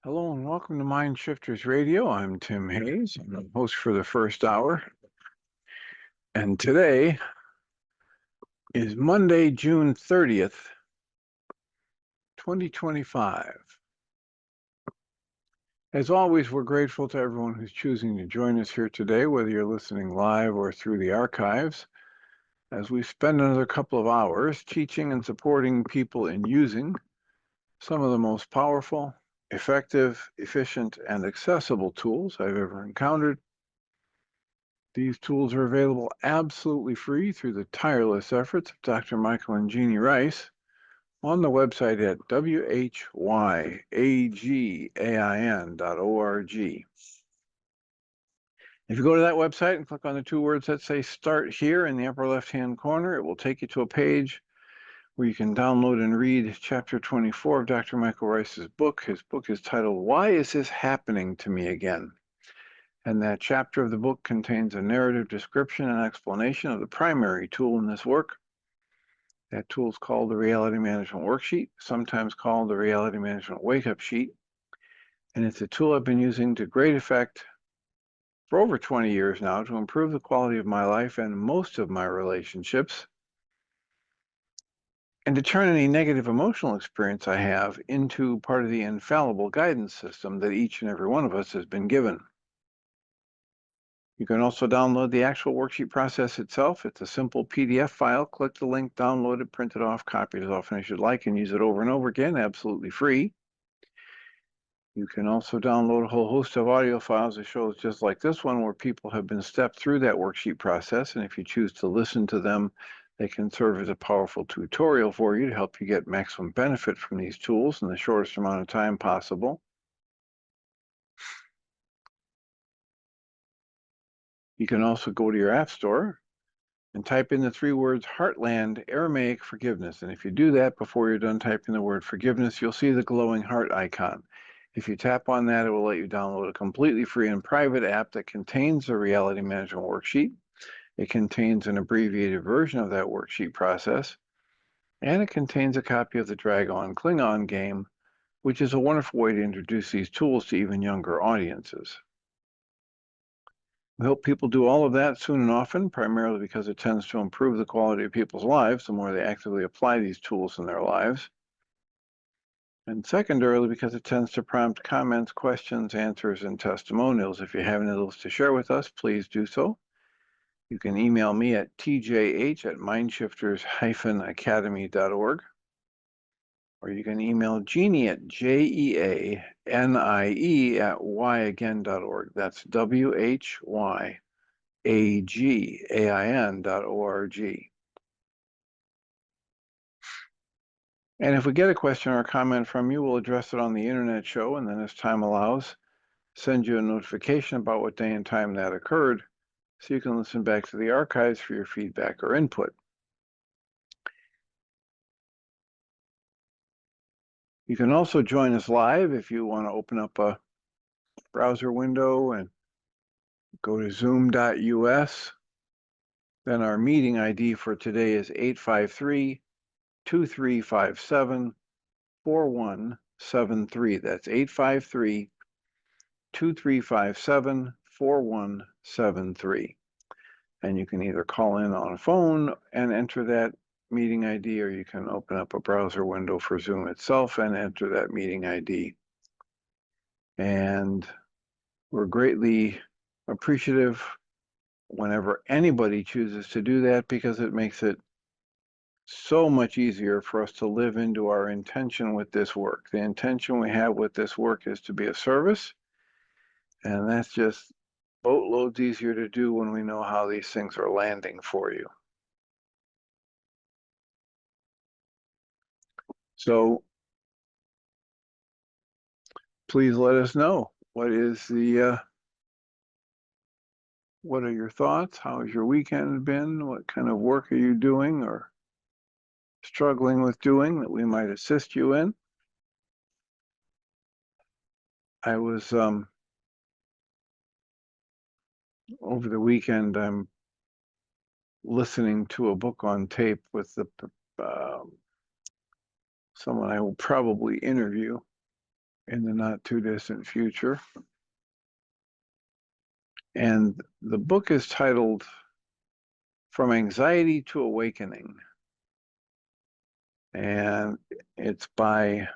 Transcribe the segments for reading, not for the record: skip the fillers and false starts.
Hello and welcome to MindShifters Radio. I'm Tim Hayes. I'm the host for the first hour. And today is Monday, June 30th, 2025. As always, we're grateful to everyone who's choosing to join us here today, whether you're listening live or through the archives, as we spend another couple of hours teaching and supporting people in using some of the most powerful, effective, efficient, and accessible tools I've ever encountered. These tools are available absolutely free through the tireless efforts of Dr. Michael and Jeannie Ryce on the website at whyagain.org. If you go to that website and click on the two words that say Start Here in the upper left-hand corner, it will take you to a page where you can download and read Chapter 24 of Dr. Michael Ryce's book. His book is titled, Why Is This Happening to Me Again? And that chapter of the book contains a narrative description and explanation of the primary tool in this work. That tool is called the Reality Management Worksheet, sometimes called the Reality Management Wake-Up Sheet. And it's a tool I've been using to great effect for over 20 years now to improve the quality of my life and most of my relationships, and to turn any negative emotional experience I have into part of the infallible guidance system that each and every one of us has been given. You can also download the actual worksheet process itself. It's a simple PDF file. Click the link, download it, print it off, copy it as often as you'd like, and use it over and over again, absolutely free. You can also download a whole host of audio files of shows just like this one, where people have been stepped through that worksheet process, and if you choose to listen to them, they can serve as a powerful tutorial for you to help you get maximum benefit from these tools in the shortest amount of time possible. You can also go to your app store and type in the three words Heartland Aramaic Forgiveness. And if you do that before you're done typing the word forgiveness, you'll see the glowing heart icon. If you tap on that, it will let you download a completely free and private app that contains the Reality Management Worksheet. It contains an abbreviated version of that worksheet process, and it contains a copy of the Dragon Klingon game, which is a wonderful way to introduce these tools to even younger audiences. We hope people do all of that soon and often, primarily because it tends to improve the quality of people's lives the more they actively apply these tools in their lives. And secondarily, because it tends to prompt comments, questions, answers, and testimonials. If you have any of those to share with us, please do so. You can email me at tjh@mindshifters-academy.org, or you can email Jeannie at jeanie@whyagain.org. That's whyagain.org. And if we get a question or a comment from you, we'll address it on the internet show, and then as time allows, send you a notification about what day and time that occurred, so you can listen back to the archives for your feedback or input. You can also join us live if you want to open up a browser window and go to zoom.us. Then our meeting ID for today is 853-2357-4173. That's 853-2357-4173. And you can either call in on a phone and enter that meeting ID, or you can open up a browser window for Zoom itself and enter that meeting ID. And we're greatly appreciative whenever anybody chooses to do that, because it makes it so much easier for us to live into our intention with this work. The intention we have with this work is to be of service, and that's just boatloads easier to do when we know how these things are landing for you. So please let us know, what are your thoughts? How has your weekend been? What kind of work are you doing or struggling with doing that we might assist you in? I was over the weekend, I'm listening to a book on tape with someone I will probably interview. in the not too distant future. And the book is titled From Anxiety to Awakening. And it's by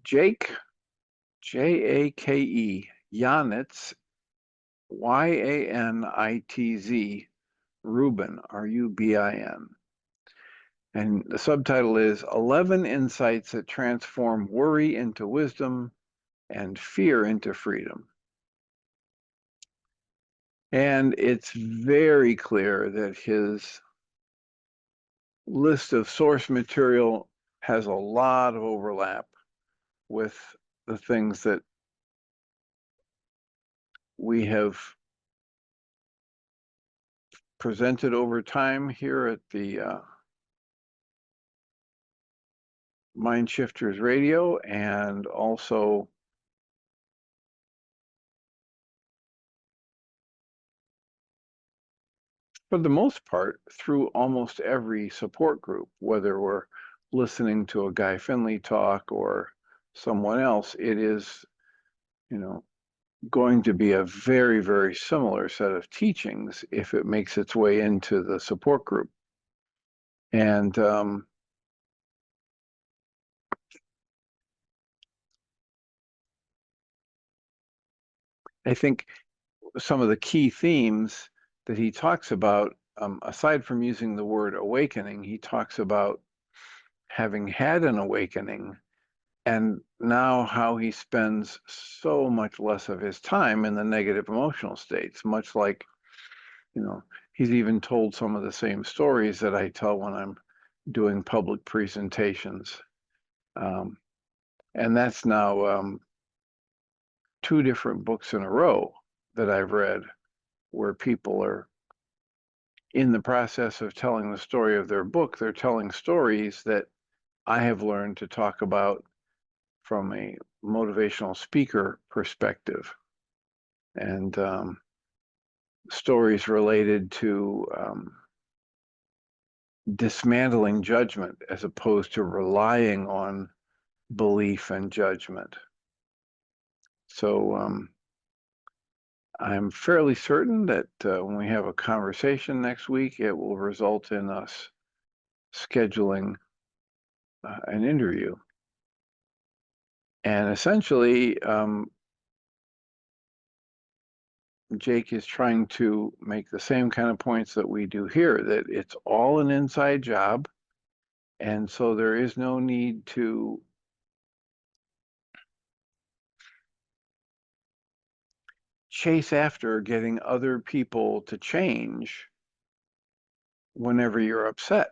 Jake, Jake, Janitz, Yanitz, Rubin, Rubin. And the subtitle is 11 Insights That Transform Worry into Wisdom and Fear into Freedom. And it's very clear that his list of source material has a lot of overlap with the things that we have presented over time here at the MindShifters Radio, and also for the most part through almost every support group, whether we're listening to a Guy Finley talk or someone else, it is, going to be a very, very similar set of teachings if it makes its way into the support group. And I think some of the key themes that he talks about, aside from using the word awakening, he talks about having had an awakening and now how he spends so much less of his time in the negative emotional states, much like, he's even told some of the same stories that I tell when I'm doing public presentations. And that's now 2 different books in a row that I've read where people are in the process of telling the story of their book. They're telling stories that I have learned to talk about from a motivational speaker perspective, and stories related to dismantling judgment as opposed to relying on belief and judgment. So I'm fairly certain that when we have a conversation next week, it will result in us scheduling an interview. And essentially, Jake is trying to make the same kind of points that we do here, that it's all an inside job. And so there is no need to chase after getting other people to change whenever you're upset.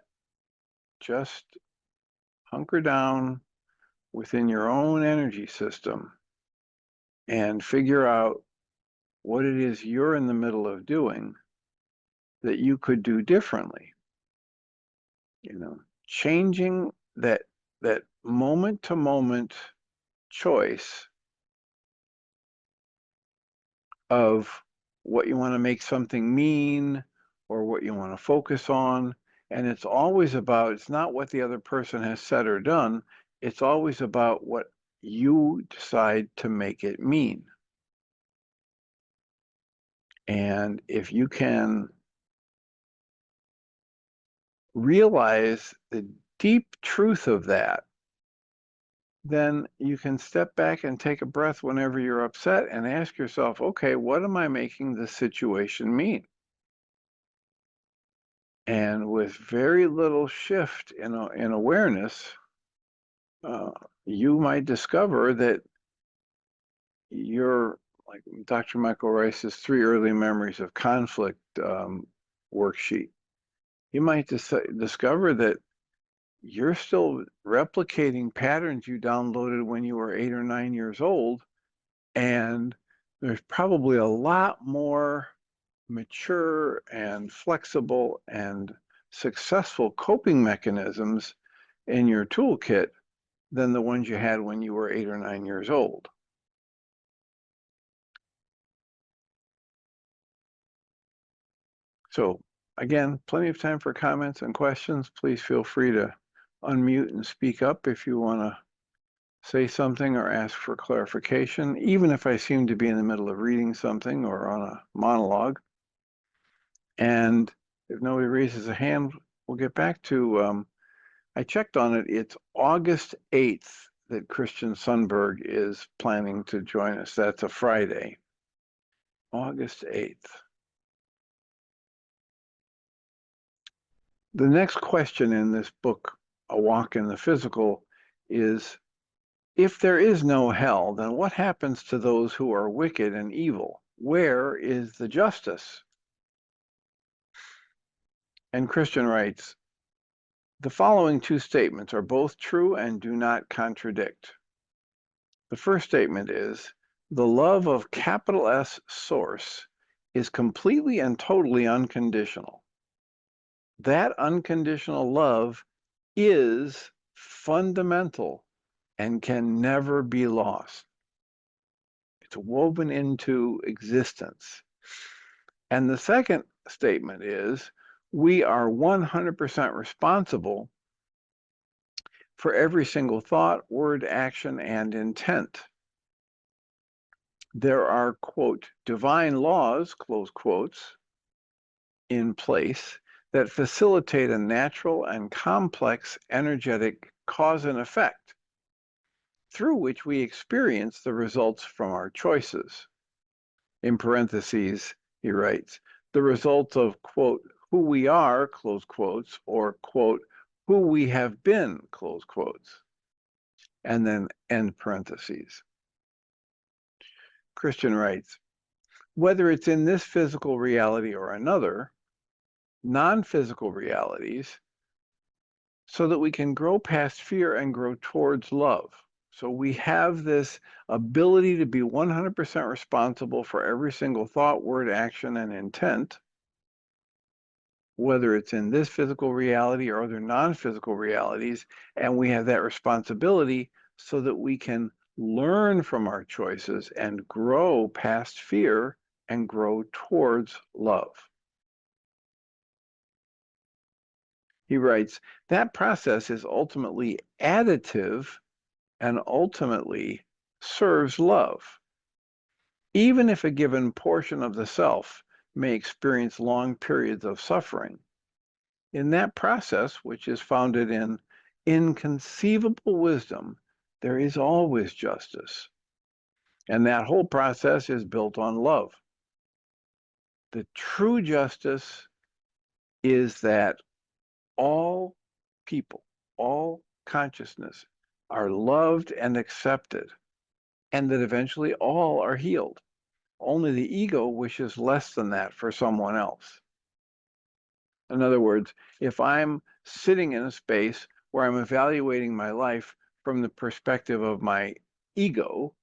Just hunker down within your own energy system and figure out what it is you're in the middle of doing that you could do differently. Changing that moment to moment choice of what you want to make something mean or what you want to focus on. And it's always about, it's not what the other person has said or done. It's always about what you decide to make it mean. And if you can realize the deep truth of that, then you can step back and take a breath whenever you're upset and ask yourself, okay, what am I making this situation mean? And with very little shift in awareness, you might discover that you're like Dr. Michael Ryce's 3 Early Memories of Conflict worksheet. You might discover that you're still replicating patterns you downloaded when you were 8 or 9 years old, and there's probably a lot more mature and flexible and successful coping mechanisms in your toolkit than the ones you had when you were 8 or 9 years old. So again, plenty of time for comments and questions. Please feel free to unmute and speak up if you want to say something or ask for clarification, even if I seem to be in the middle of reading something or on a monologue. And if nobody raises a hand, we'll get back to, I checked on it, it's August 8th that Christian Sundberg is planning to join us. That's a Friday, August 8th. The next question in this book, A Walk in the Physical, is, if there is no hell, then what happens to those who are wicked and evil? Where is the justice? And Christian writes, the following two statements are both true and do not contradict. The first statement is, the love of capital S Source is completely and totally unconditional. That unconditional love is fundamental and can never be lost. It's woven into existence. And the second statement is, we are 100% responsible for every single thought, word, action, and intent. There are, quote, divine laws, close quotes, in place that facilitate a natural and complex energetic cause and effect through which we experience the results from our choices. In parentheses, he writes, the results of, quote, who we are, close quotes, or, quote, who we have been, close quotes, and then end parentheses. Christian writes, whether it's in this physical reality or another, non-physical realities, so that we can grow past fear and grow towards love. So we have this ability to be 100% responsible for every single thought, word, action, and intent, whether it's in this physical reality or other non-physical realities, and we have that responsibility so that we can learn from our choices and grow past fear and grow towards love. He writes, that process is ultimately additive and ultimately serves love. Even if a given portion of the self may experience long periods of suffering, in that process, which is founded in inconceivable wisdom, there is always justice. And that whole process is built on love. The true justice is that all people, all consciousness are loved and accepted, and that eventually all are healed. Only the ego wishes less than that for someone else. In other words, if I'm sitting in a space where I'm evaluating my life from the perspective of my ego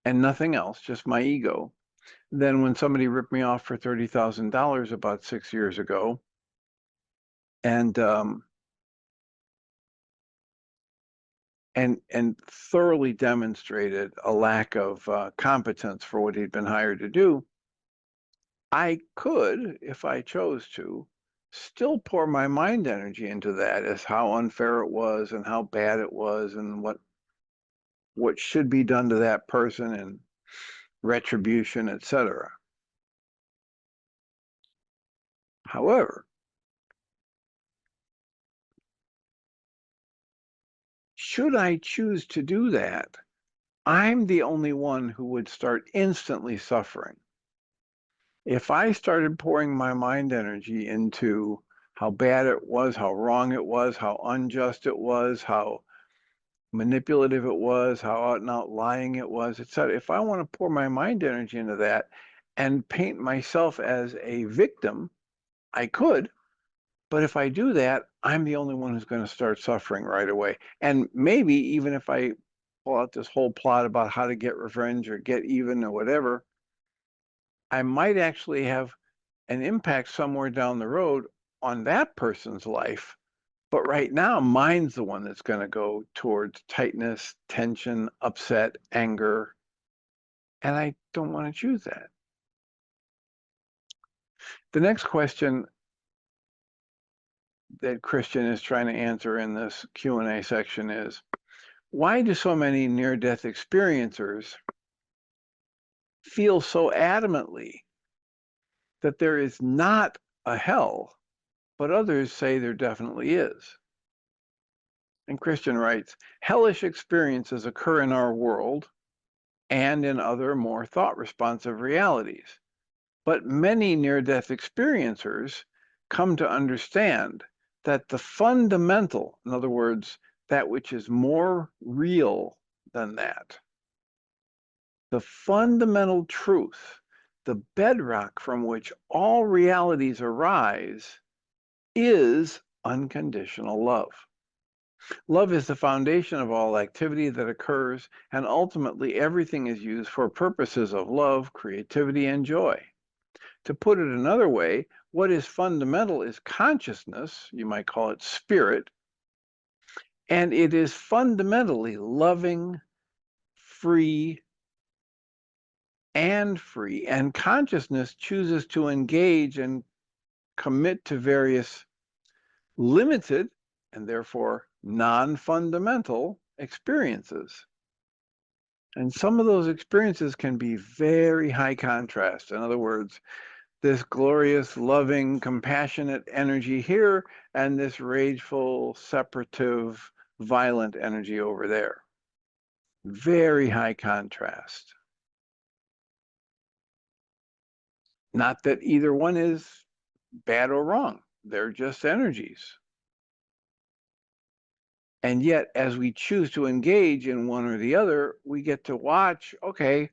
and nothing else, just my ego, then when somebody ripped me off for $30,000 about 6 years ago, and thoroughly demonstrated a lack of competence for what he'd been hired to do, I could, if I chose to, still pour my mind energy into that as how unfair it was and how bad it was and what should be done to that person and retribution, etc. However, should I choose to do that, I'm the only one who would start instantly suffering. If I started pouring my mind energy into how bad it was, how wrong it was, how unjust it was, how manipulative it was, how out and out lying it was, etc. If I want to pour my mind energy into that and paint myself as a victim, I could. But if I do that, I'm the only one who's going to start suffering right away. And maybe even if I pull out this whole plot about how to get revenge or get even or whatever, I might actually have an impact somewhere down the road on that person's life. But right now, mine's the one that's going to go towards tightness, tension, upset, anger. And I don't want to choose that. The next question that Christian is trying to answer in this Q&A section is, why do so many near-death experiencers feel so adamantly that there is not a hell, but others say there definitely is? And Christian writes, hellish experiences occur in our world and in other more thought-responsive realities. But many near-death experiencers come to understand that the fundamental, in other words, that which is more real than that, the fundamental truth, the bedrock from which all realities arise, is unconditional love. Love is the foundation of all activity that occurs, and ultimately everything is used for purposes of love, creativity, and joy. To put it another way, what is fundamental is consciousness, you might call it spirit, and it is fundamentally loving, free, and consciousness chooses to engage and commit to various limited and therefore non-fundamental experiences. And some of those experiences can be very high contrast. In other words, this glorious, loving, compassionate energy here, and this rageful, separative, violent energy over there. Very high contrast. Not that either one is bad or wrong. They're just energies. And yet, as we choose to engage in one or the other, we get to watch, okay,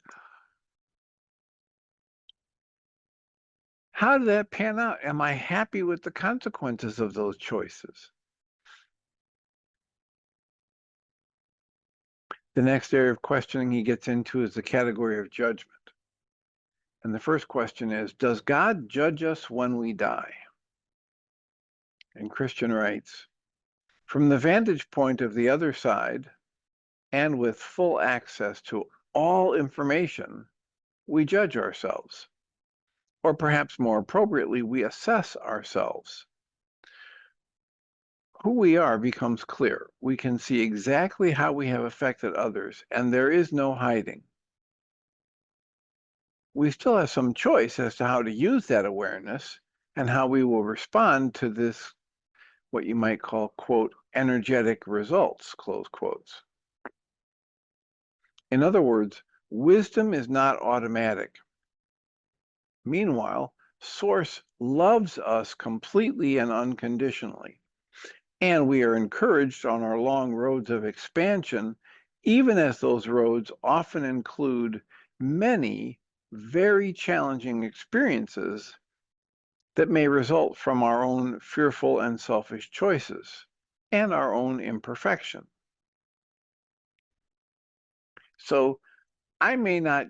how did that pan out? Am I happy with the consequences of those choices? The next area of questioning he gets into is the category of judgment. And the first question is, does God judge us when we die? And Christian writes, from the vantage point of the other side, and with full access to all information, we judge ourselves. Or perhaps more appropriately, we assess ourselves. Who we are becomes clear. We can see exactly how we have affected others, and there is no hiding. We still have some choice as to how to use that awareness and how we will respond to this, what you might call, quote, energetic results, close quotes. In other words, wisdom is not automatic. Meanwhile, Source loves us completely and unconditionally, and we are encouraged on our long roads of expansion, even as those roads often include many very challenging experiences that may result from our own fearful and selfish choices and our own imperfection. So I may not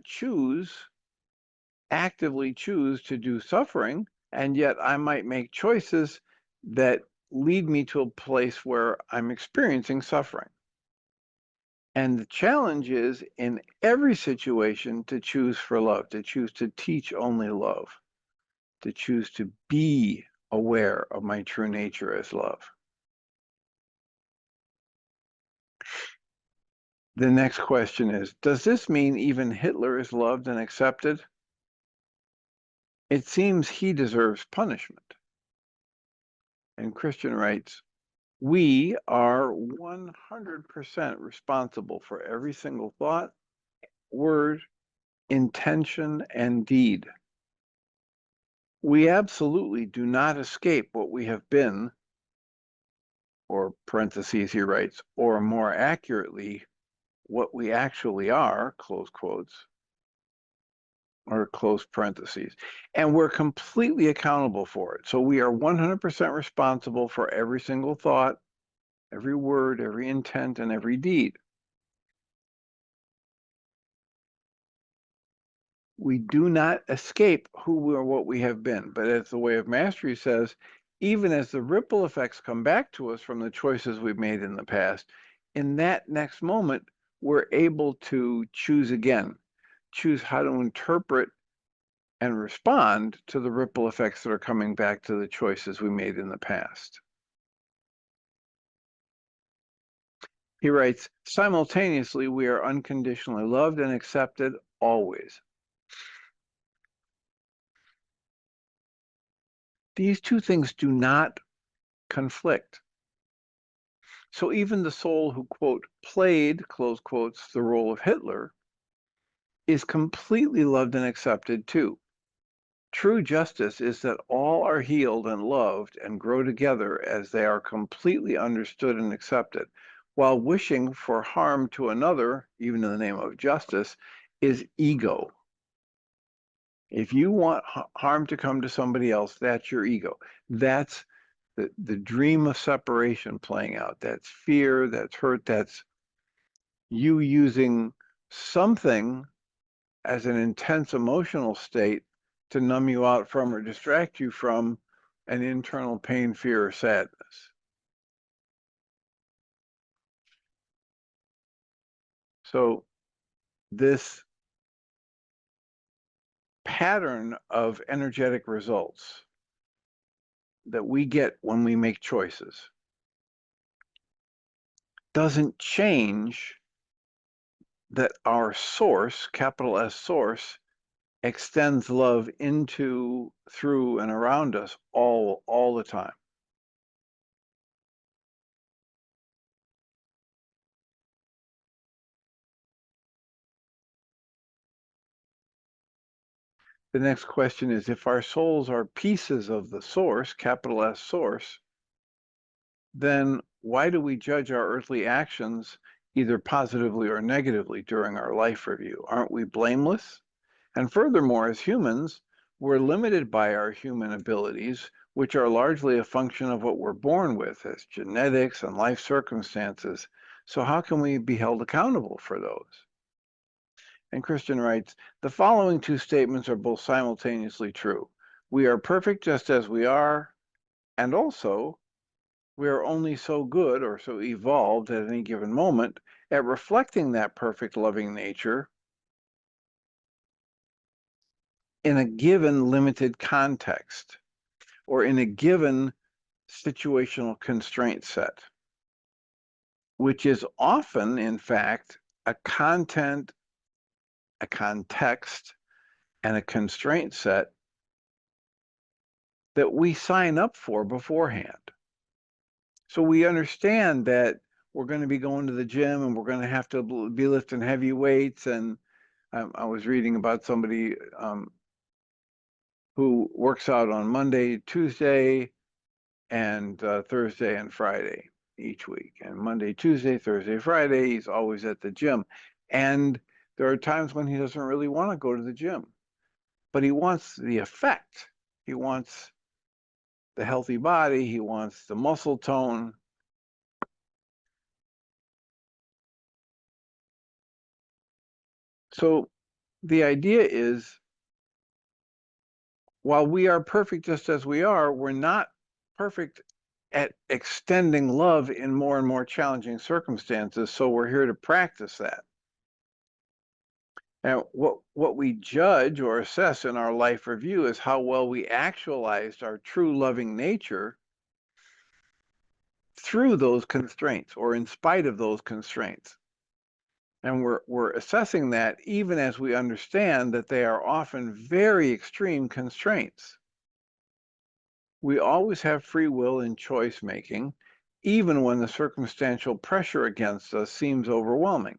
actively choose to do suffering, and yet I might make choices that lead me to a place where I'm experiencing suffering. And the challenge is, in every situation, to choose for love, to choose to teach only love, to choose to be aware of my true nature as love. The next question is, does this mean even Hitler is loved and accepted? It seems he deserves punishment. And Christian writes, we are 100% responsible for every single thought, word, intention, and deed. We absolutely do not escape what we have been, or parentheses he writes, or more accurately, what we actually are, close quotes, or close parentheses. And we're completely accountable for it. So we are 100% responsible for every single thought, every word, every intent, and every deed. We do not escape who we are, what we have been. But as the Way of Mastery says, even as the ripple effects come back to us from the choices we've made in the past, in that next moment, we're able to choose again, choose how to interpret and respond to the ripple effects that are coming back to the choices we made in the past. He writes, simultaneously, we are unconditionally loved and accepted always. These two things do not conflict. So even the soul who, quote, played, close quotes, the role of Hitler is completely loved and accepted too. True justice is that all are healed and loved and grow together as they are completely understood and accepted, while wishing for harm to another, even in the name of justice, is ego. If you want harm to come to somebody else, that's your ego. That's the dream of separation playing out. That's fear, that's hurt, that's you using something as an intense emotional state to numb you out from or distract you from an internal pain, fear, or sadness. So this pattern of energetic results that we get when we make choices doesn't change that our source, capital S source, extends love into, through, and around us all the time. The next question is, if our souls are pieces of the source, capital S source, then why do we judge our earthly actions either positively or negatively during our life review? Aren't we blameless? And furthermore, as humans, we're limited by our human abilities, which are largely a function of what we're born with as genetics and life circumstances. So how can we be held accountable for those? And Christian writes, the following two statements are both simultaneously true. We are perfect just as we are, and also we are only so good or so evolved at any given moment at reflecting that perfect loving nature in a given limited context or in a given situational constraint set, which is often, in fact, a content, a context, and a constraint set that we sign up for beforehand. So we understand that we're going to be going to the gym and we're going to have to be lifting heavy weights. And I was reading about somebody who works out on Monday, Tuesday, and Thursday and Friday each week. And Monday, Tuesday, Thursday, Friday, he's always at the gym. And there are times when he doesn't really want to go to the gym, but he wants the effect. He wants the healthy body. He wants the muscle tone. So the idea is, while we are perfect just as we are, we're not perfect at extending love in more and more challenging circumstances. So we're here to practice that. And what we judge or assess in our life review is how well we actualized our true loving nature through those constraints or in spite of those constraints. And we're assessing that even as we understand that they are often very extreme constraints. We always have free will in choice making, even when the circumstantial pressure against us seems overwhelming.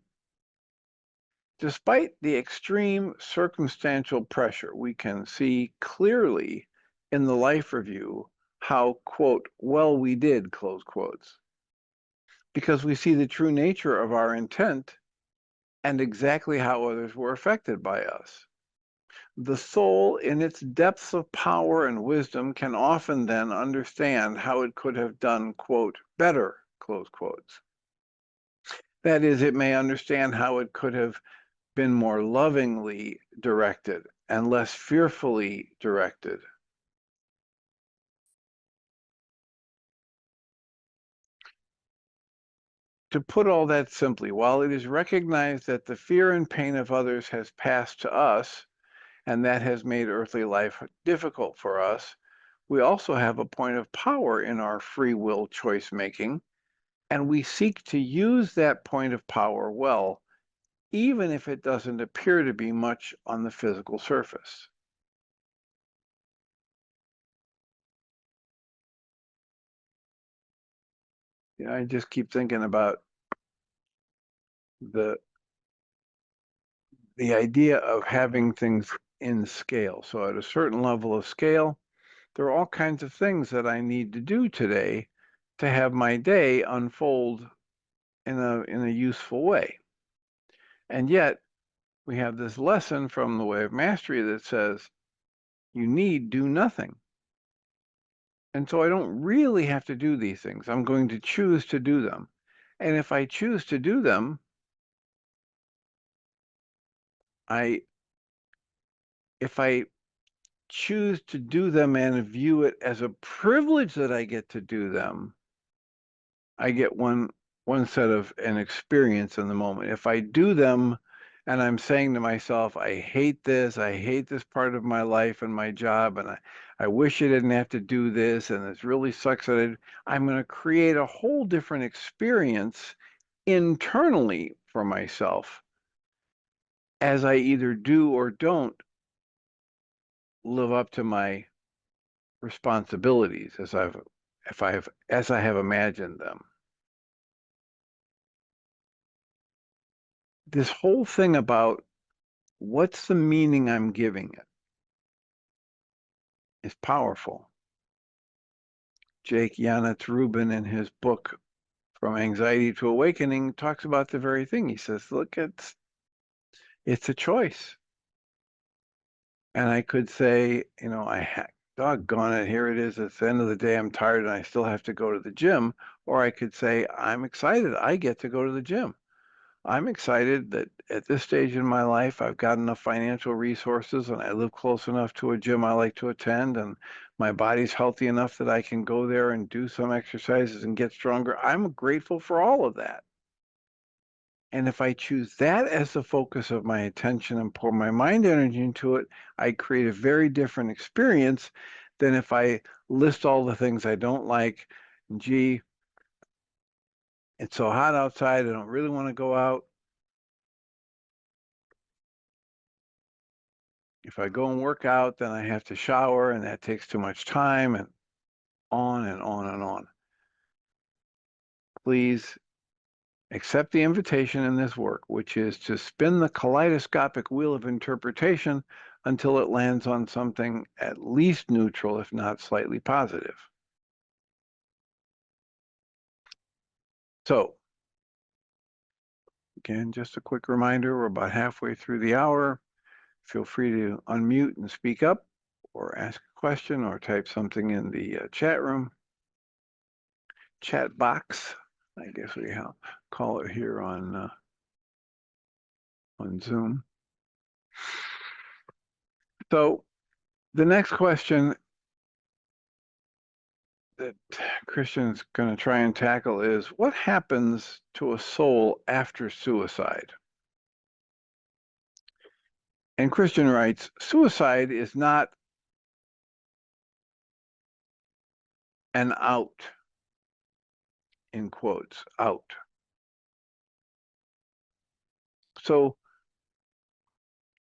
Despite the extreme circumstantial pressure, we can see clearly in the life review how, quote, well we did, close quotes, because we see the true nature of our intent and exactly how others were affected by us. The soul, in its depths of power and wisdom, can often then understand how it could have done, quote, better, close quotes. That is, it may understand how it could have been more lovingly directed and less fearfully directed. To put all that simply, while it is recognized that the fear and pain of others has passed to us, and that has made earthly life difficult for us, we also have a point of power in our free will choice making, And we seek to use that point of power well, even if it doesn't appear to be much on the physical surface. I just keep thinking about the idea of having things in scale. So at a certain level of scale, there are all kinds of things that I need to do today to have my day unfold in a useful way. And yet we have this lesson from the Way of Mastery that says you need do nothing. And so I don't really have to do these things. I'm going to choose to do them. And if I choose to do them, if I choose to do them and view it as a privilege that I get to do them, I get one set of an experience in the moment. If I do them and I'm saying to myself, I hate this part of my life and my job, and I wish I didn't have to do this, and it really sucks that I'm going to create a whole different experience internally for myself as I either do or don't live up to my responsibilities as I have imagined them. This whole thing about what's the meaning I'm giving it is powerful. Jake Janitz Rubin, in his book From Anxiety to Awakening, talks about the very thing. He says, look, it's a choice. And I could say, doggone it, here it is. It's the end of the day. I'm tired and I still have to go to the gym. Or I could say, I'm excited. I get to go to the gym. I'm excited that at this stage in my life, I've got enough financial resources and I live close enough to a gym I like to attend, and my body's healthy enough that I can go there and do some exercises and get stronger. I'm grateful for all of that. And if I choose that as the focus of my attention and pour my mind energy into it, I create a very different experience than if I list all the things I don't like. And gee, it's so hot outside, I don't really want to go out. If I go and work out, then I have to shower, and that takes too much time, and on and on and on. Please accept the invitation in this work, which is to spin the kaleidoscopic wheel of interpretation until it lands on something at least neutral, if not slightly positive. So, again, just a quick reminder, we're about halfway through the hour. Feel free to unmute and speak up, or ask a question, or type something in the chat room, chat box, I guess we call it here on Zoom. So the next question that Christian's going to try and tackle is, what happens to a soul after suicide? And Christian writes, suicide is not an out, in quotes, out. So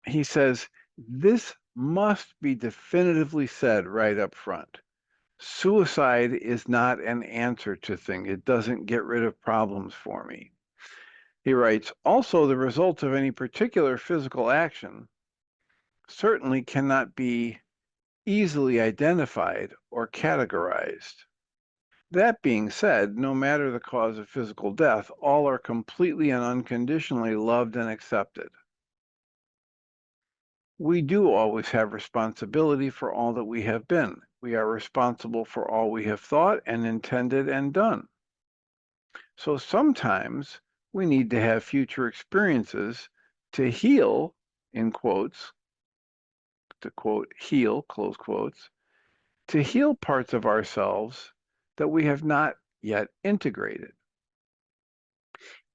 he says, this must be definitively said right up front. Suicide is not an answer to things. It doesn't get rid of problems for me. He writes, also, the result of any particular physical action certainly cannot be easily identified or categorized. That being said, no matter the cause of physical death, all are completely and unconditionally loved and accepted. We do always have responsibility for all that we have been. We are responsible for all we have thought and intended and done. So sometimes we need to have future experiences to heal, in quotes, to quote, heal, close quotes, to heal parts of ourselves that we have not yet integrated.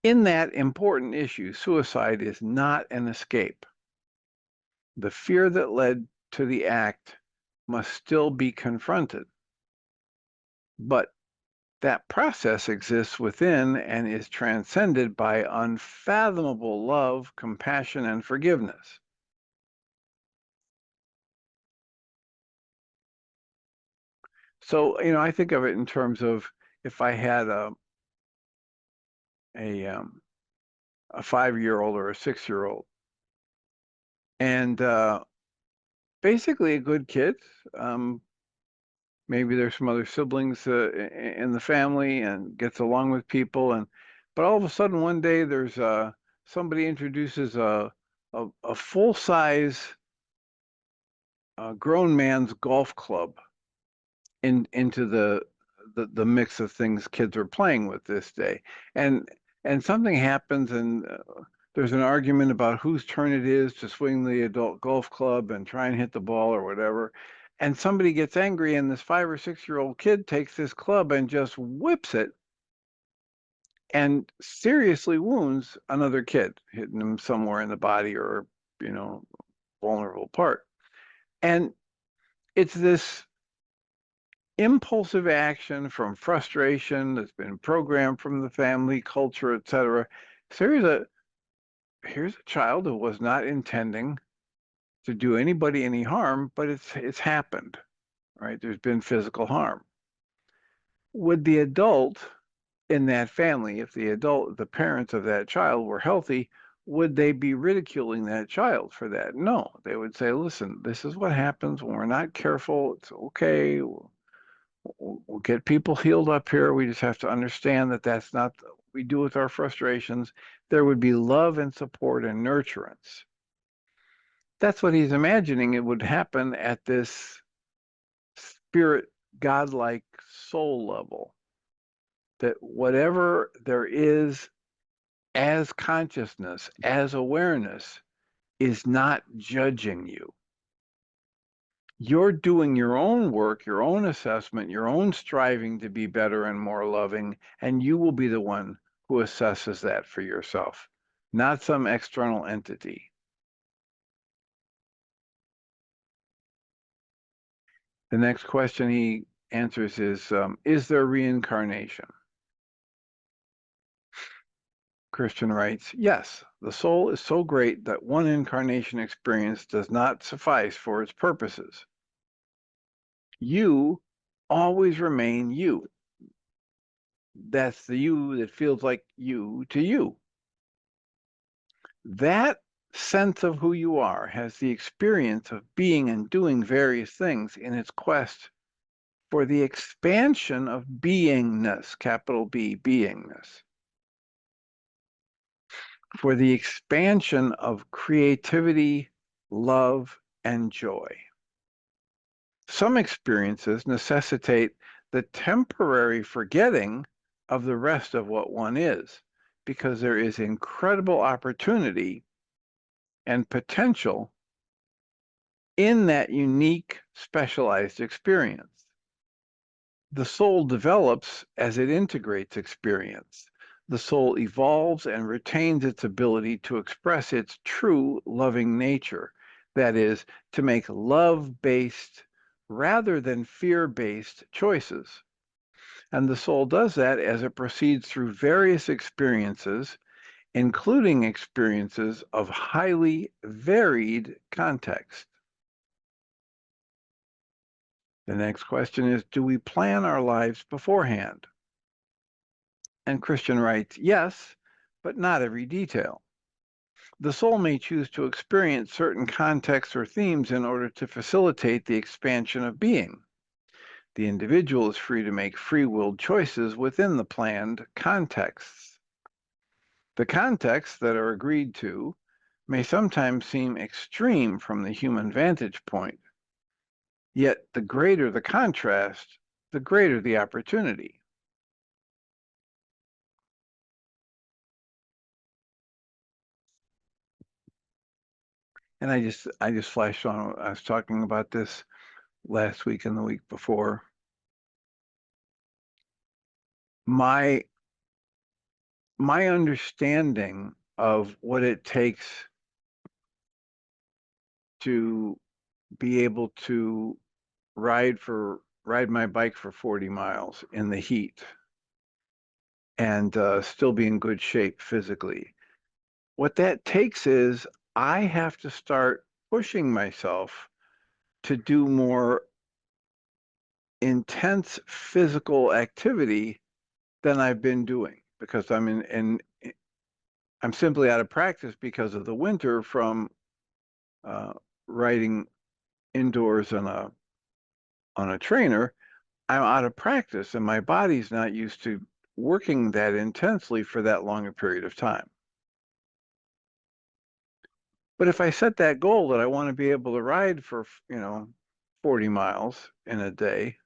In that important issue, suicide is not an escape. The fear that led to the act must still be confronted. But that process exists within and is transcended by unfathomable love, compassion, and forgiveness. So, I think of it in terms of if I had a 5-year-old or a 6-year-old, and basically a good kid. Maybe there's some other siblings in the family and gets along with people, but all of a sudden one day there's somebody introduces a full-size grown man's golf club into the mix of things kids are playing with this day, and something happens, and there's an argument about whose turn it is to swing the adult golf club and try and hit the ball or whatever. And somebody gets angry, and this 5 or 6-year-old kid takes this club and just whips it and seriously wounds another kid, hitting him somewhere in the body or, vulnerable part. And it's this impulsive action from frustration that's been programmed from the family culture, etc. So here's a child who was not intending to do anybody any harm, but it's happened, right? There's been physical harm. Would the adult in that family, if the parents of that child were healthy, would they be ridiculing that child for that? No, they would say, listen, this is what happens when we're not careful. It's okay. We'll get people healed up here. We just have to understand that that's not what we do with our frustrations. There would be love and support and nurturance. That's what he's imagining it would happen at this spirit, godlike soul level. That whatever there is as consciousness, as awareness, is not judging you. You're doing your own work, your own assessment, your own striving to be better and more loving, and you will be the one who assesses that for yourself, not some external entity. The next question he answers is there reincarnation? Christian writes, yes, the soul is so great that one incarnation experience does not suffice for its purposes. You always remain you. That's the you that feels like you to you. That sense of who you are has the experience of being and doing various things in its quest for the expansion of beingness, capital B, beingness, for the expansion of creativity, love, and joy. Some experiences necessitate the temporary forgetting of the rest of what one is, because there is incredible opportunity and potential in that unique, specialized experience. The soul develops as it integrates experience. The soul evolves and retains its ability to express its true loving nature, that is, to make love-based rather than fear-based choices. And the soul does that as it proceeds through various experiences, including experiences of highly varied context. The next question is, do we plan our lives beforehand? And Christian writes, yes, but not every detail. The soul may choose to experience certain contexts or themes in order to facilitate the expansion of being. The individual is free to make free-willed choices within the planned contexts. The contexts that are agreed to may sometimes seem extreme from the human vantage point, yet the greater the contrast, the greater the opportunity. And I just flashed on, I was talking about this last week and the week before. My understanding of what it takes to be able to ride my bike for 40 miles in the heat and still be in good shape physically. What that takes is I have to start pushing myself to do more intense physical activity than I've been doing, because I'm simply out of practice because of the winter from riding indoors on a trainer. I'm out of practice and my body's not used to working that intensely for that long a period of time. But if I set that goal that I want to be able to ride for, 40 miles in a day,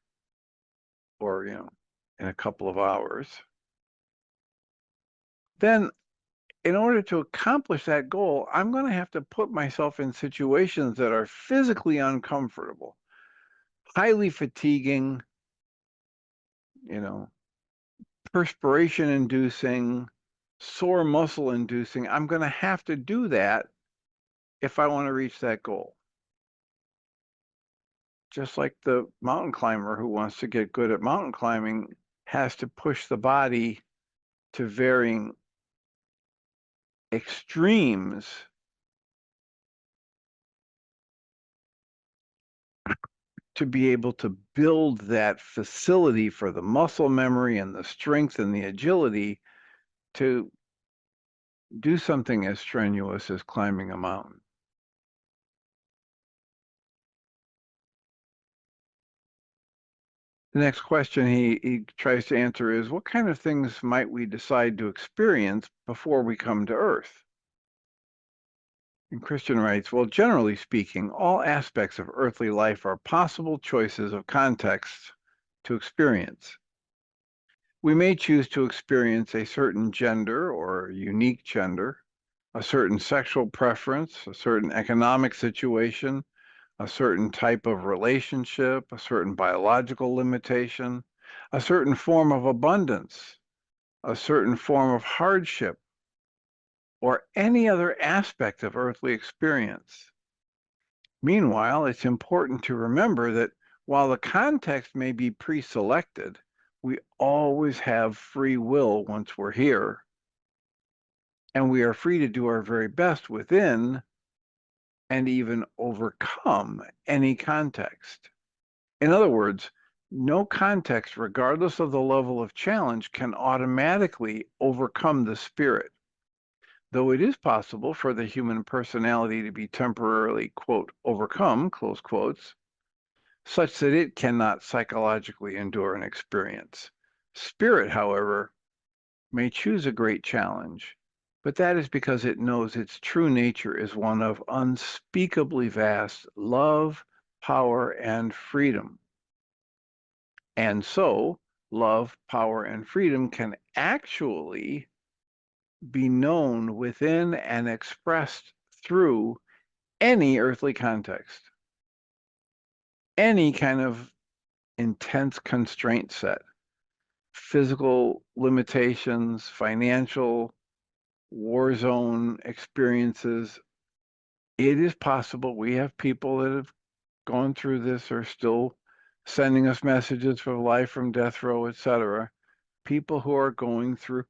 or, in a couple of hours, then in order to accomplish that goal, I'm going to have to put myself in situations that are physically uncomfortable, highly fatiguing, perspiration inducing, sore muscle inducing. I'm going to have to do that if I want to reach that goal. Just like the mountain climber who wants to get good at mountain climbing has to push the body to varying extremes to be able to build that facility for the muscle memory and the strength and the agility to do something as strenuous as climbing a mountain. The next question he tries to answer is, what kind of things might we decide to experience before we come to Earth? And Christian writes, well, generally speaking, all aspects of earthly life are possible choices of context to experience. We may choose to experience a certain gender or unique gender, a certain sexual preference, a certain economic situation, a certain type of relationship, a certain biological limitation, a certain form of abundance, a certain form of hardship, or any other aspect of earthly experience. Meanwhile, it's important to remember that while the context may be pre-selected, we always have free will once we're here, and we are free to do our very best within and even overcome any context. In other words, no context, regardless of the level of challenge, can automatically overcome the spirit. Though it is possible for the human personality to be temporarily, quote, overcome, close quotes, such that it cannot psychologically endure an experience. Spirit, however, may choose a great challenge, but that is because it knows its true nature is one of unspeakably vast love, power, and freedom. And so, love, power, and freedom can actually be known within and expressed through any earthly context, any kind of intense constraint set, physical limitations, financial, war zone experiences. It is possible. We have people that have gone through this or still sending us messages for life from death row, etc. People who are going through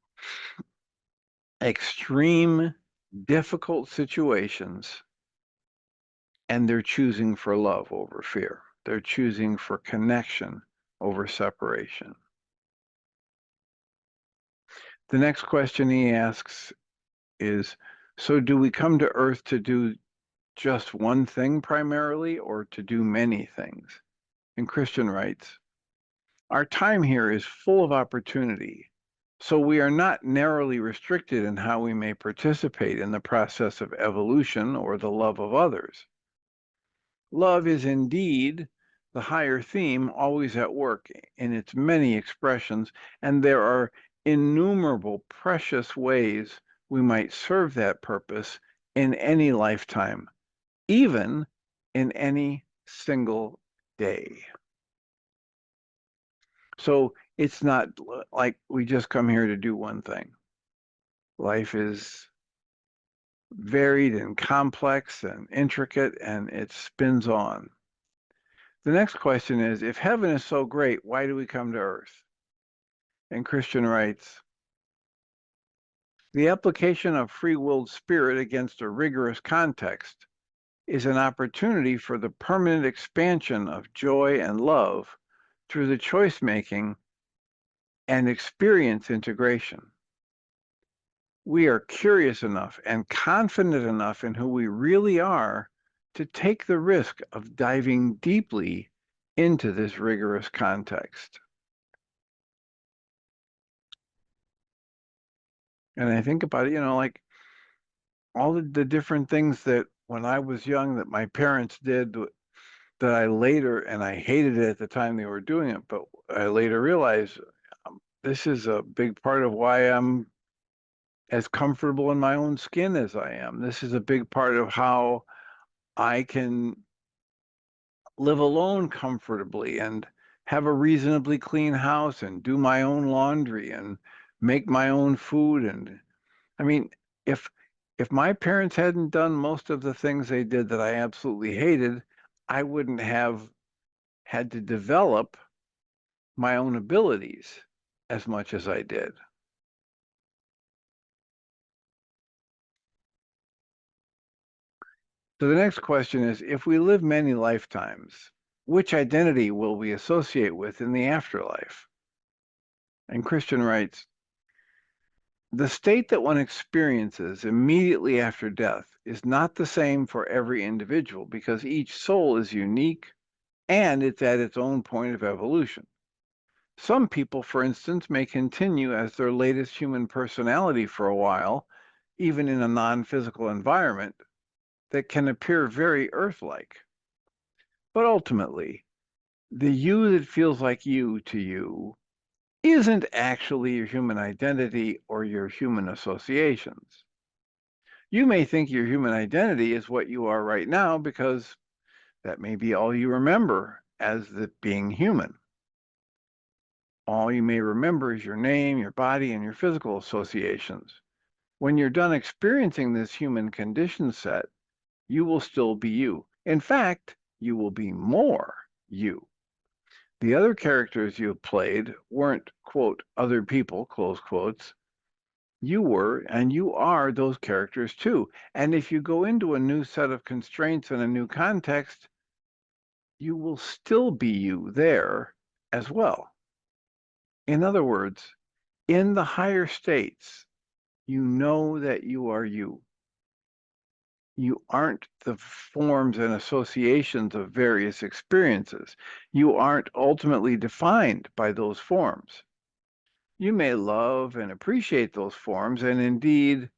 extreme, difficult situations, and they're choosing for love over fear. They're choosing for connection over separation. The next question he asks is, so do we come to Earth to do just one thing primarily, or to do many things? And Christian writes, our time here is full of opportunity, so we are not narrowly restricted in how we may participate in the process of evolution or the love of others. Love is indeed the higher theme, always at work in its many expressions, and there are innumerable precious ways we might serve that purpose in any lifetime, even in any single day. So it's not like we just come here to do one thing. Life is varied and complex and intricate, and it spins on. The next question is, if heaven is so great, why do we come to Earth? And Christian writes, The application of free-willed spirit against a rigorous context is an opportunity for the permanent expansion of joy and love through the choice-making and experience integration. We are curious enough and confident enough in who we really are to take the risk of diving deeply into this rigorous context. And I think about it, like all the different things that when I was young that my parents did that I later, and I hated it at the time they were doing it, but I later realized this is a big part of why I'm as comfortable in my own skin as I am. This is a big part of how I can live alone comfortably and have a reasonably clean house and do my own laundry and make my own food. And I mean, if my parents hadn't done most of the things they did that I absolutely hated, I wouldn't have had to develop my own abilities as much as I did. So the next question is, if we live many lifetimes, which identity will we associate with in the afterlife? And Christian writes, the state that one experiences immediately after death is not the same for every individual because each soul is unique and it's at its own point of evolution. Some people, for instance, may continue as their latest human personality for a while, even in a non-physical environment that can appear very Earth-like. But ultimately, the you that feels like you to you isn't actually your human identity or your human associations. You may think your human identity is what you are right now because that may be all you remember as the being human. All you may remember is your name, your body, and your physical associations. When you're done experiencing this human condition set, you will still be you. In fact, you will be more you. The other characters you have played weren't, quote, other people, close quotes. You were, and you are those characters too. And if you go into a new set of constraints and a new context, you will still be you there as well. In other words, in the higher states, you know that you are you. You aren't the forms and associations of various experiences. You aren't ultimately defined by those forms. You may love and appreciate those forms, and indeed,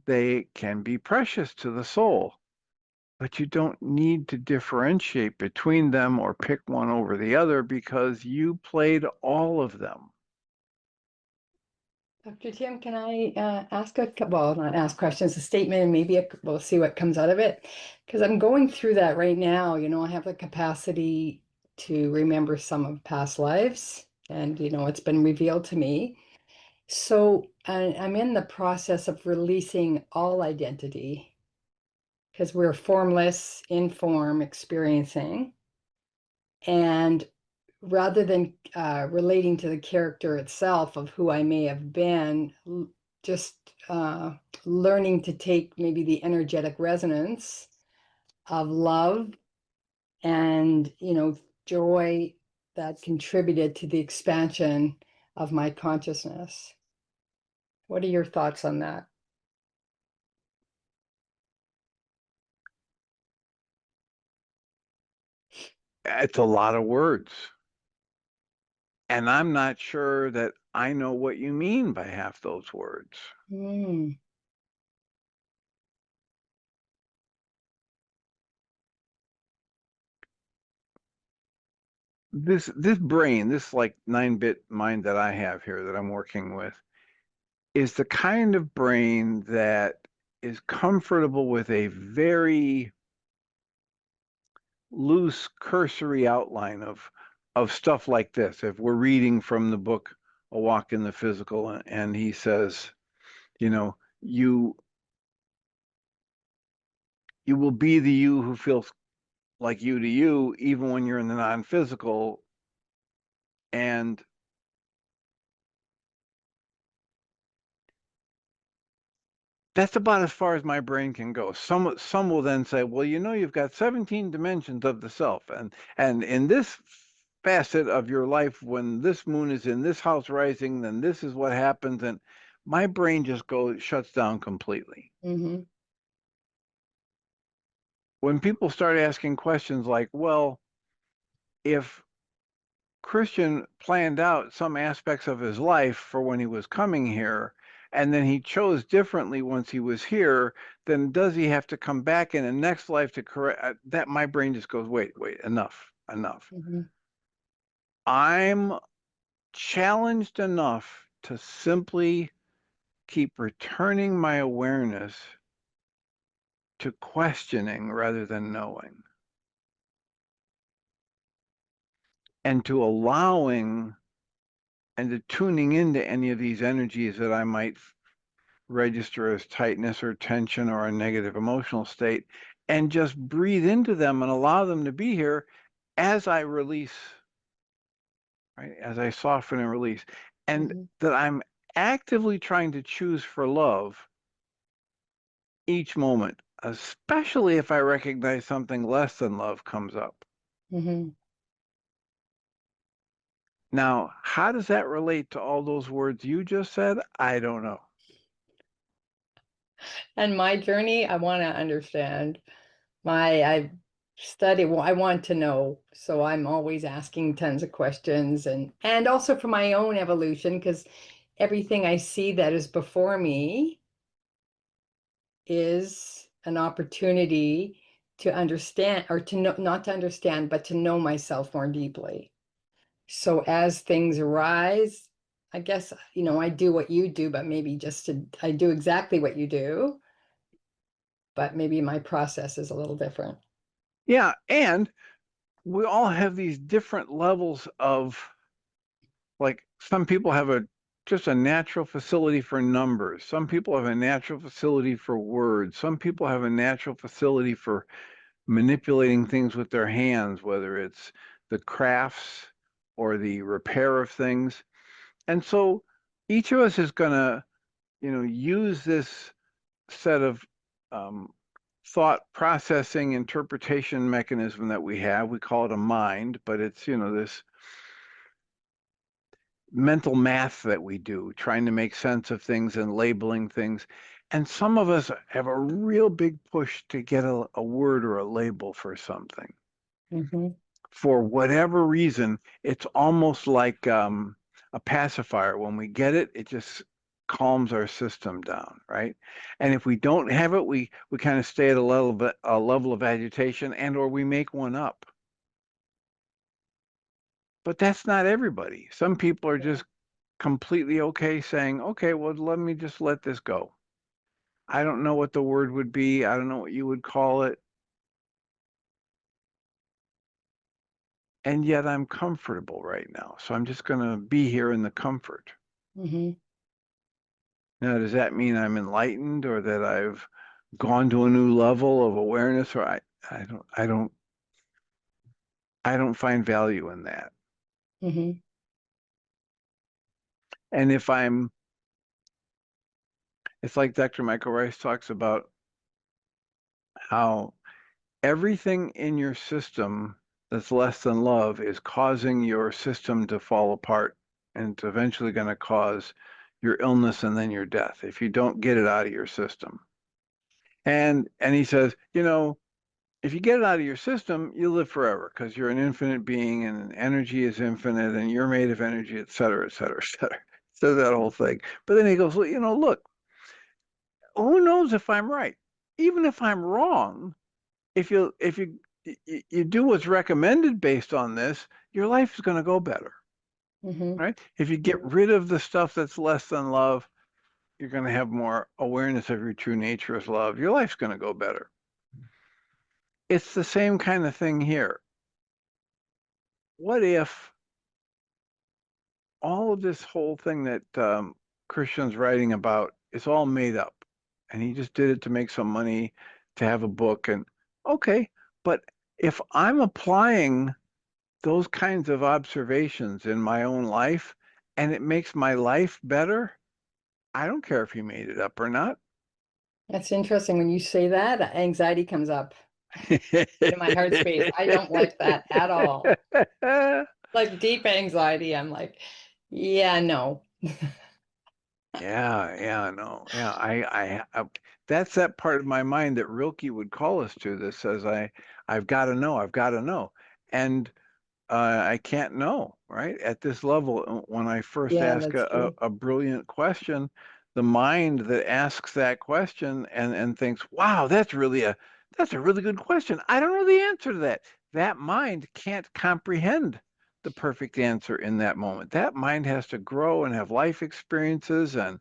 they can be precious to the soul, but you don't need to differentiate between them or pick one over the other because you played all of them. Dr. Tim, can I ask not ask questions, a statement, and maybe we'll see what comes out of it? Because I'm going through that right now. I have the capacity to remember some of past lives, and, it's been revealed to me. So I'm in the process of releasing all identity because we're formless, in form, experiencing. And rather than relating to the character itself of who I may have been, just learning to take maybe the energetic resonance of love and, joy that contributed to the expansion of my consciousness. What are your thoughts on that? It's a lot of words. And I'm not sure that I know what you mean by half those words. Mm. This brain, this like 9-bit mind that I have here that I'm working with, is the kind of brain that is comfortable with a very loose cursory outline of stuff like this. If we're reading from the book A Walk in the Physical, and he says, you will be the you who feels like you to you, even when you're in the non-physical. And That's about as far as my brain can go. Some will then say, well, you've got 17 dimensions of the self, and in this facet of your life, when this moon is in this house rising, then this is what happens, and my brain just shuts down completely. Mm-hmm. When people start asking questions like, well, if Christian planned out some aspects of his life for when he was coming here, and then he chose differently once he was here, then does he have to come back in the next life to correct that? My brain just goes, wait, enough. Mm-hmm. I'm challenged enough to simply keep returning my awareness to questioning rather than knowing, and to allowing and to tuning into any of these energies that I might register as tightness or tension or a negative emotional state, and just breathe into them and allow them to be here as I release, right? As I soften and release. And Mm-hmm. that I'm actively trying to choose for love each moment, especially if I recognize something less than love comes up. Mm-hmm. Now, how does that relate to all those words you just said? I don't know. And my journey, I want to understand. I study, well, I want to know. So I'm always asking tons of questions, and also for my own evolution, because everything I see that is before me is an opportunity to understand, or to know, not to understand, but to know myself more deeply. So as things arise, I guess, I do what you do, but maybe I do exactly what you do, but maybe my process is a little different. Yeah, and we all have these different levels of, like, some people have just a natural facility for numbers. Some people have a natural facility for words. Some people have a natural facility for manipulating things with their hands, whether it's the crafts or the repair of things. And so each of us is going to, use this set of um, thought processing interpretation mechanism that we have. We call it a mind, but it's, this mental math that we do, trying to make sense of things and labeling things. And some of us have a real big push to get a word or a label for something. Mm-hmm. For whatever reason, it's almost like a pacifier. When we get it, it just calms our system down, right? And if we don't have it, we kind of stay at a level of agitation, and or we make one up. But that's not everybody. Some people are Yeah. just completely okay saying, okay, well, let me just let this go. I don't know what the word would be. I don't know what you would call it. And yet I'm comfortable right now. So I'm just going to be here in the comfort. Mm-hmm. Now, does that mean I'm enlightened or that I've gone to a new level of awareness? Or I don't find value in that. Mm-hmm. And it's like Dr. Michael Ryce talks about how everything in your system that's less than love is causing your system to fall apart, and it's eventually going to cause your illness and then your death if you don't get it out of your system. And he says, if you get it out of your system, you live forever because you're an infinite being and energy is infinite and you're made of energy, et cetera, et cetera, et cetera. Says that whole thing. But then he goes, well, look, who knows if I'm right? Even if I'm wrong, if you do what's recommended based on this, your life is going to go better, Mm-hmm. right? If you get rid of the stuff that's less than love, you're going to have more awareness of your true nature as love. Your life's going to go better. It's the same kind of thing here. What if all of this whole thing that Christian's writing about is all made up, and he just did it to make some money, to have a book? And okay, but if I'm applying those kinds of observations in my own life and it makes my life better, I don't care if he made it up or not. That's interesting. When you say that, anxiety comes up in my heart space. I don't like that at all. Like deep anxiety. I'm like, yeah, no. Yeah, no, yeah. That's that part of my mind that Rilke would call us to. That says, I've got to know, I've got to know, and I can't know, right? At this level, when I first Yeah, ask that's true. a brilliant question, the mind that asks that question and thinks, wow, that's a really good question. I don't know the answer to that. That mind can't comprehend the perfect answer in that moment. That mind has to grow and have life experiences and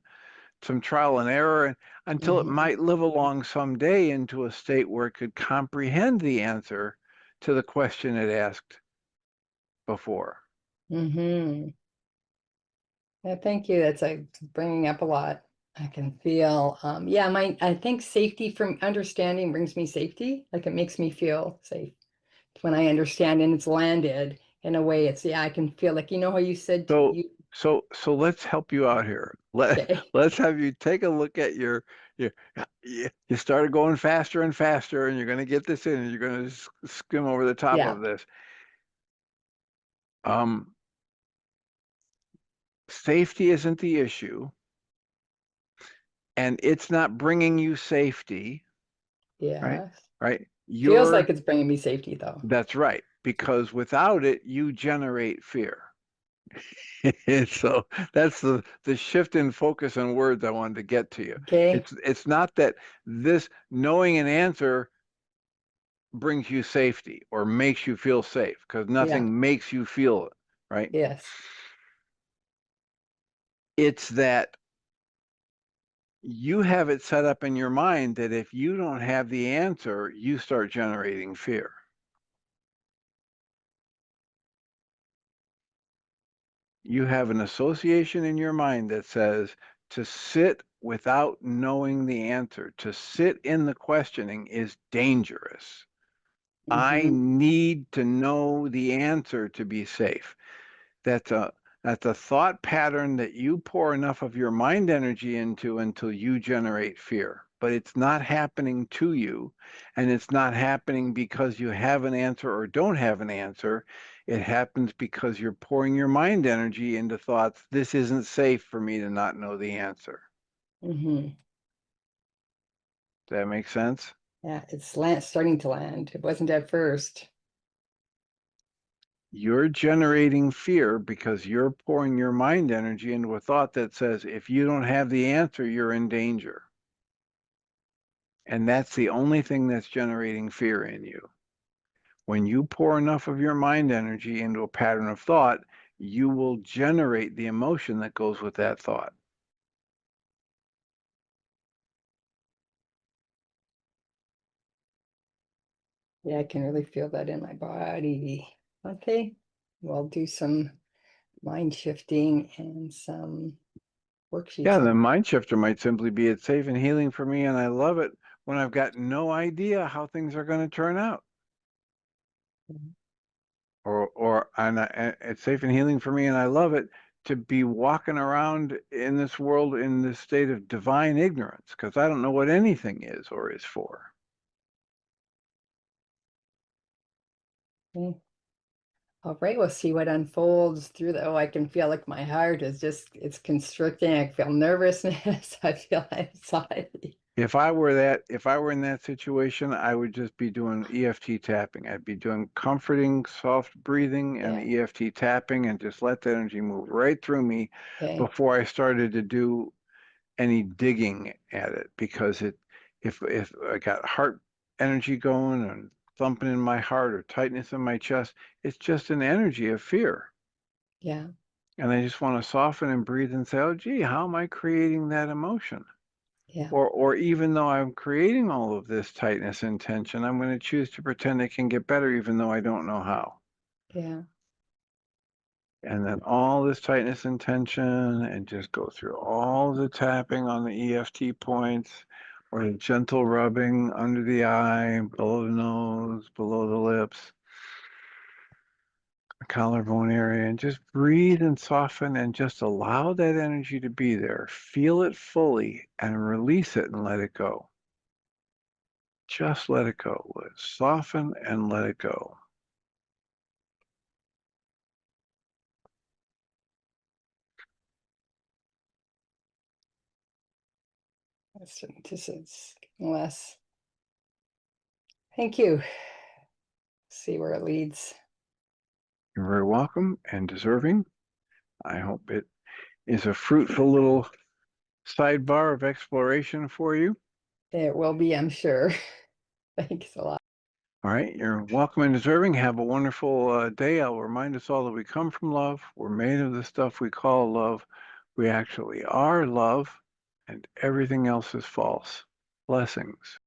some trial and error until it Hmm. might live along someday into a state where it could comprehend the answer to the question it asked before. Hmm. Yeah, thank you. That's like bringing up a lot. I can feel, yeah, I think safety from understanding brings me safety. Like it makes me feel safe when I understand and it's landed in a way. It's, yeah, I can feel like, you know how you said So, you, so let's help you out here. okay. Let's have you take a look at your you started going faster and faster, and you're going to get this in, and you're going to skim over the top Yeah, of this. Um, Safety isn't the issue, and it's not bringing you safety, right? yeah. Right? Feels like it's bringing me safety though. That's right, because without it, you generate fear. So that's the shift in focus and words I wanted to get to you. Okay. It's not that this knowing an answer brings you safety or makes you feel safe, because Yeah. nothing makes you feel it, right? Yes. It's that you have it set up in your mind that if you don't have the answer, you start generating fear. You have an association in your mind that says to sit without knowing the answer, to sit in the questioning is dangerous. I Hmm. need to know the answer to be safe. That's a that's a thought pattern that you pour enough of your mind energy into until you generate fear. But it's not happening to you, and it's not happening because you have an answer or don't have an answer. It happens because you're pouring your mind energy into thoughts, this isn't safe for me to not know the answer. Hmm. Does that make sense? Yeah, it's starting to land. It wasn't at first. You're generating fear because you're pouring your mind energy into a thought that says, if you don't have the answer, you're in danger. And that's the only thing that's generating fear in you. When you pour enough of your mind energy into a pattern of thought, you will generate the emotion that goes with that thought. Yeah, I can really feel that in my body. Okay. We'll do some mind shifting and some Yeah, worksheets the on. mind shifter might simply be it's safe and healing for me, and I love it when I've got no idea how things are going to turn out. It's safe and healing for me, and I love it to be walking around in this world in this state of divine ignorance because I don't know what anything is or is for. Okay. All right, we'll see what unfolds through the, oh, I can feel like my heart is just, it's constricting. I feel nervousness. I feel anxiety. If I were in that situation, I would just be doing EFT tapping. I'd be doing comforting, soft breathing and Yeah. EFT tapping and just let the energy move right through me Okay. before I started to do any digging at it because if I got heart energy going and thumping in my heart or tightness in my chest, it's just an energy of fear. Yeah. And I just want to soften and breathe and say, oh, gee, how am I creating that emotion? Yeah. Or even though I'm creating all of this tightness and tension, I'm going to choose to pretend it can get better even though I don't know how. Yeah. And then all this tightness and tension and just go through all the tapping on the EFT points or the gentle rubbing under the eye, below the nose, below the lips, the collarbone area, and just breathe and soften and just allow that energy to be there. Feel it fully and release it and let it go. just let it go. Soften and let it go. This is less. Thank you. See where it leads. You're very welcome and deserving. I hope it is a fruitful little sidebar of exploration for you. It will be, I'm sure. Thanks a lot. All right, you're welcome and deserving. Have a wonderful day. I'll remind us all that we come from love. We're made of the stuff we call love. We actually are love, and everything else is false. Blessings.